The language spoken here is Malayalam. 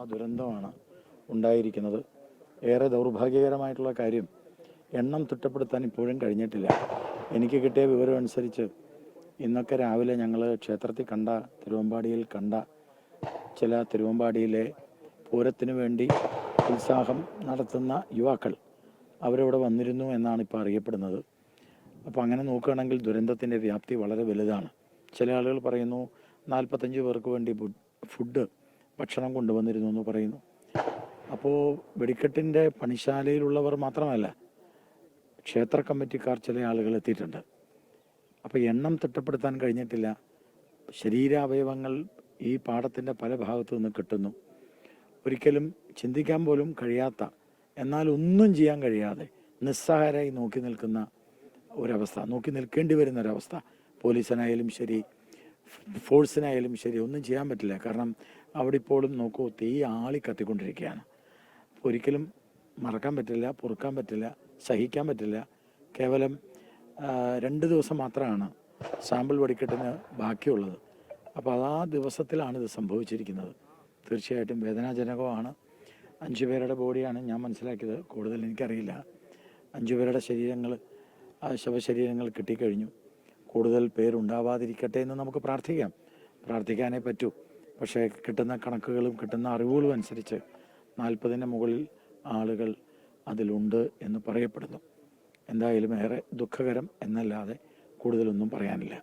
മഹാദുരന്തമാണ് ഉണ്ടായിരിക്കുന്നത്. ഏറെ ദൗർഭാഗ്യകരമായിട്ടുള്ള കാര്യം, എണ്ണം തിട്ടപ്പെടുത്താൻ ഇപ്പോഴും കഴിഞ്ഞിട്ടില്ല. എനിക്ക് കിട്ടിയ വിവരം അനുസരിച്ച് ഇന്നൊക്കെ രാവിലെ ഞങ്ങൾ ക്ഷേത്രത്തിൽ തിരുവമ്പാടിയിൽ കണ്ട ചില തിരുവമ്പാടിയിലെ പൂരത്തിന് വേണ്ടി ഉത്സാഹം നടത്തുന്ന യുവാക്കൾ അവരിവിടെ വന്നിരുന്നു എന്നാണ് ഇപ്പോൾ അറിയപ്പെടുന്നത്. അപ്പോൾ അങ്ങനെ നോക്കുകയാണെങ്കിൽ ദുരന്തത്തിൻ്റെ വ്യാപ്തി വളരെ വലുതാണ്. ചില ആളുകൾ പറയുന്നു 45 പേർക്ക് വേണ്ടി ഭക്ഷണം കൊണ്ടുവന്നിരുന്നു എന്ന് പറയുന്നു. അപ്പോൾ വെടിക്കെട്ടിൻ്റെ പണിശാലയിലുള്ളവർ മാത്രമല്ല, ക്ഷേത്ര കമ്മിറ്റിക്കാർ ചില ആളുകൾ എത്തിയിട്ടുണ്ട്. അപ്പോൾ എണ്ണം തിട്ടപ്പെടുത്താൻ കഴിഞ്ഞിട്ടില്ല. ശരീരാവയവങ്ങൾ ഈ പാടത്തിൻ്റെ പല ഭാഗത്തു നിന്ന് കിട്ടുന്നു. ഒരിക്കലും ചിന്തിക്കാൻ പോലും കഴിയാത്ത, എന്നാൽ ഒന്നും ചെയ്യാൻ കഴിയാതെ നിസ്സഹായരായി നോക്കി നിൽക്കുന്ന ഒരവസ്ഥ, നോക്കി നിൽക്കേണ്ടി വരുന്ന ഒരവസ്ഥ. പോലീസിനായാലും ശരി, ഫോഴ്സിനായാലും ശരി, ഒന്നും ചെയ്യാൻ പറ്റില്ല. കാരണം അവിടെ ഇപ്പോഴും നോക്കൂ, തീ ആളി കത്തിക്കൊണ്ടിരിക്കുകയാണ്. ഒരിക്കലും മറക്കാൻ പറ്റില്ല, പൊറുക്കാൻ പറ്റില്ല, സഹിക്കാൻ പറ്റില്ല. കേവലം 2 ദിവസം മാത്രമാണ് സാമ്പിൾ വെടിക്കെട്ടിന് ബാക്കിയുള്ളത്. അപ്പോൾ ആ ദിവസത്തിലാണ് ഇത് സംഭവിച്ചിരിക്കുന്നത്. തീർച്ചയായിട്ടും വേദനാജനകമാണ്. 5 പേരുടെ ബോഡിയാണ് ഞാൻ മനസ്സിലാക്കിയത്, കൂടുതൽ എനിക്കറിയില്ല. 5 പേരുടെ ശവശരീരങ്ങൾ കിട്ടിക്കഴിഞ്ഞു. കൂടുതൽ പേരുണ്ടാവാതിരിക്കട്ടെ എന്ന് നമുക്ക് പ്രാർത്ഥിക്കാനേ പറ്റൂ. പക്ഷേ കിട്ടുന്ന കണക്കുകളും കിട്ടുന്ന അറിവുകളും അനുസരിച്ച് 40-ന് മുകളിൽ ആളുകൾ അതിലുണ്ട് എന്ന് പറയപ്പെടുന്നു. എന്തായാലും ഏറെ ദുഃഖകരം എന്നല്ലാതെ കൂടുതലൊന്നും പറയാനില്ല.